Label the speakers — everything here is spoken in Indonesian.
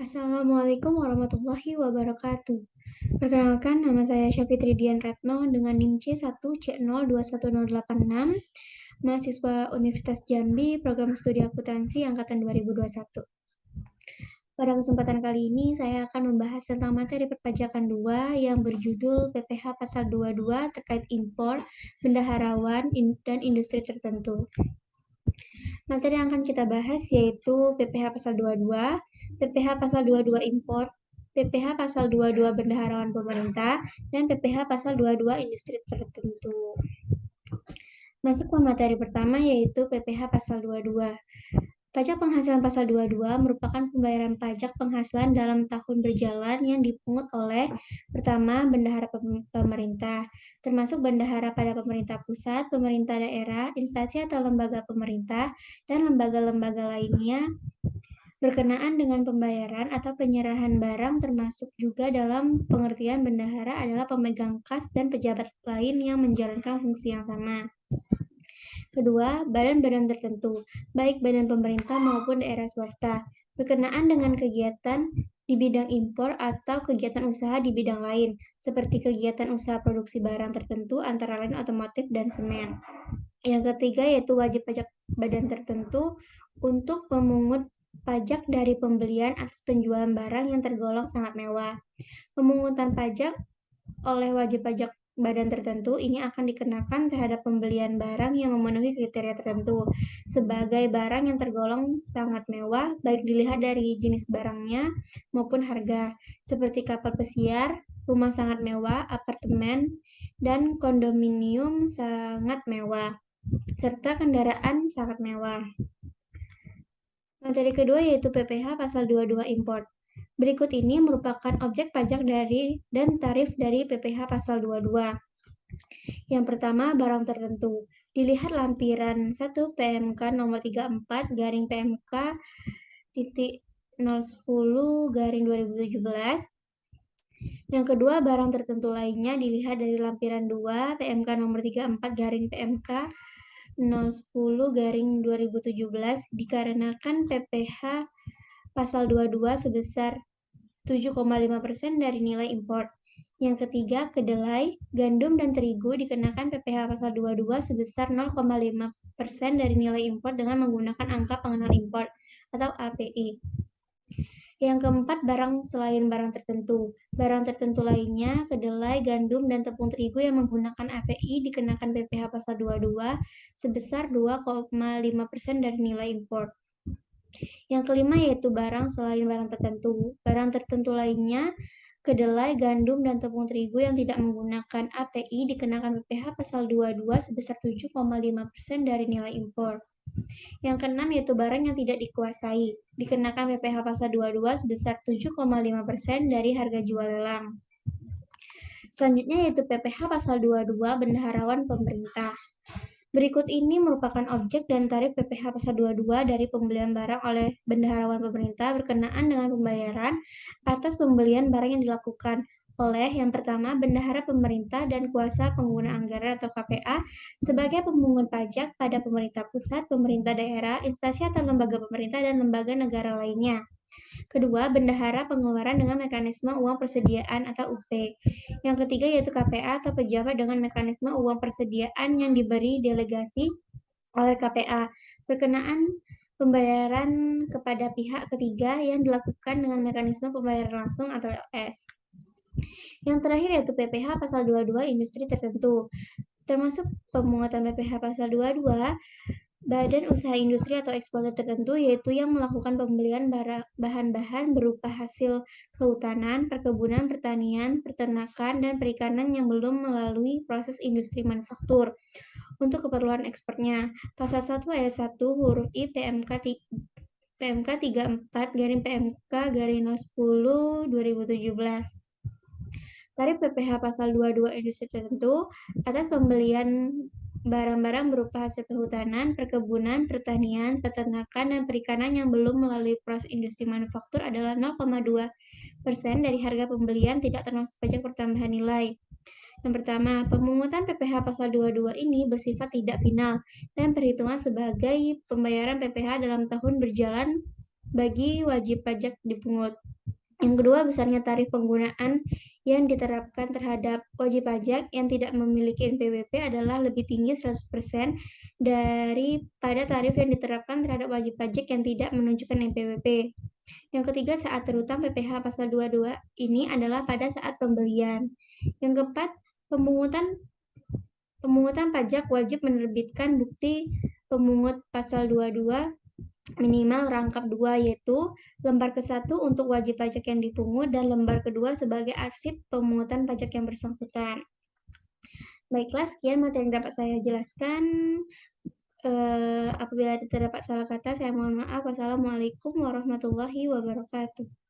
Speaker 1: Assalamualaikum warahmatullahi wabarakatuh. Perkenalkan, nama saya Syafitri Dian Retno dengan NIM C1C021086, mahasiswa Universitas Jambi, Program Studi Akuntansi Angkatan 2021. Pada kesempatan kali ini, saya akan membahas tentang materi perpajakan 2 yang berjudul PPh Pasal 22 terkait impor, bendaharawan, dan industri tertentu. Materi yang akan kita bahas yaitu PPh Pasal 22, PPh Pasal 22 impor, PPh Pasal 22 bendaharawan pemerintah, dan PPh Pasal 22 industri tertentu. Masuk ke materi pertama yaitu PPh Pasal 22. Pajak penghasilan Pasal 22 merupakan pembayaran pajak penghasilan dalam tahun berjalan yang dipungut oleh pertama, bendahara pemerintah, termasuk bendahara pada pemerintah pusat, pemerintah daerah, instansi atau lembaga pemerintah, dan lembaga-lembaga lainnya berkenaan dengan pembayaran atau penyerahan barang, termasuk juga dalam pengertian bendahara adalah pemegang kas dan pejabat lain yang menjalankan fungsi yang sama. Kedua, badan-badan tertentu, baik badan pemerintah maupun daerah swasta, berkenaan dengan kegiatan di bidang impor atau kegiatan usaha di bidang lain, seperti kegiatan usaha produksi barang tertentu antara lain otomotif dan semen. Yang ketiga yaitu wajib pajak badan tertentu untuk memungut pajak dari pembelian atas penjualan barang yang tergolong sangat mewah. Pemungutan pajak oleh wajib pajak badan tertentu ini akan dikenakan terhadap pembelian barang yang memenuhi kriteria tertentu sebagai barang yang tergolong sangat mewah, baik dilihat dari jenis barangnya maupun harga, seperti kapal pesiar, rumah sangat mewah, apartemen, dan kondominium sangat mewah, serta kendaraan sangat mewah. Materi kedua yaitu PPh Pasal 22 Import. Berikut ini merupakan objek pajak dan tarif dari PPh Pasal 22. Yang pertama, barang tertentu. Dilihat lampiran 1 PMK nomor 34 garing PMK titik 010 garing 2017. Yang kedua, barang tertentu lainnya dilihat dari lampiran 2 PMK nomor 34 garing PMK 010 garing 2017 dikarenakan PPh Pasal 22 sebesar 7,5% dari nilai impor. Yang ketiga, kedelai, gandum, dan terigu dikenakan PPh Pasal 22 sebesar 0,5% dari nilai impor dengan menggunakan angka pengenal impor atau API. Yang keempat, barang selain barang tertentu. Barang tertentu lainnya, kedelai, gandum, dan tepung terigu yang menggunakan API dikenakan PPh Pasal 22 sebesar 2,5% dari nilai impor. Yang kelima yaitu barang selain barang tertentu. Barang tertentu lainnya, kedelai, gandum, dan tepung terigu yang tidak menggunakan API dikenakan PPh Pasal 22 sebesar 7,5% dari nilai impor. Yang keenam yaitu barang yang tidak dikuasai, dikenakan PPh Pasal 22 sebesar 7,5% dari harga jual lelang. Selanjutnya yaitu PPh Pasal 22 bendaharawan pemerintah. Berikut ini merupakan objek dan tarif PPh Pasal 22 dari pembelian barang oleh bendaharawan pemerintah berkenaan dengan pembayaran atas pembelian barang yang dilakukan oleh yang pertama, bendahara pemerintah dan kuasa pengguna anggaran atau KPA sebagai pemungut pajak pada pemerintah pusat, pemerintah daerah, instansi atau lembaga pemerintah dan lembaga negara lainnya. Kedua, bendahara pengeluaran dengan mekanisme uang persediaan atau UP. Yang ketiga yaitu KPA atau pejabat dengan mekanisme uang persediaan yang diberi delegasi oleh KPA berkenaan pembayaran kepada pihak ketiga yang dilakukan dengan mekanisme pembayaran langsung atau LS. Yang terakhir yaitu PPh Pasal 22 industri tertentu. Termasuk pemungutan PPh Pasal 22 badan usaha industri atau eksportir tertentu yaitu yang melakukan pembelian bahan-bahan berupa hasil kehutanan, perkebunan, pertanian, peternakan, dan perikanan yang belum melalui proses industri manufaktur untuk keperluan ekspornya. Pasal 1 ayat 1 huruf I PMK 34 garing PMK garing 010 2017. Tarif PPh Pasal 22 industri tertentu atas pembelian barang-barang berupa hasil kehutanan, perkebunan, pertanian, peternakan, dan perikanan yang belum melalui proses industri manufaktur adalah 0,2% dari harga pembelian tidak termasuk pajak pertambahan nilai. Yang pertama, pemungutan PPh Pasal 22 ini bersifat tidak final dan perhitungan sebagai pembayaran PPh dalam tahun berjalan bagi wajib pajak dipungut. Yang kedua, besarnya tarif penggunaan yang diterapkan terhadap wajib pajak yang tidak memiliki NPWP adalah lebih tinggi 100% daripada tarif yang diterapkan terhadap wajib pajak yang tidak menunjukkan NPWP. Yang ketiga, saat terutang PPh pasal 22 ini adalah pada saat pembelian. Yang keempat, pemungutan pajak wajib menerbitkan bukti pemungut pasal 22 minimal rangkap 2, yaitu lembar ke-1 untuk wajib pajak yang dipungut dan lembar kedua sebagai arsip pemungutan pajak yang bersangkutan. Baiklah, sekian materi yang dapat saya jelaskan. Apabila terdapat salah kata, saya mohon maaf. Wassalamualaikum warahmatullahi wabarakatuh.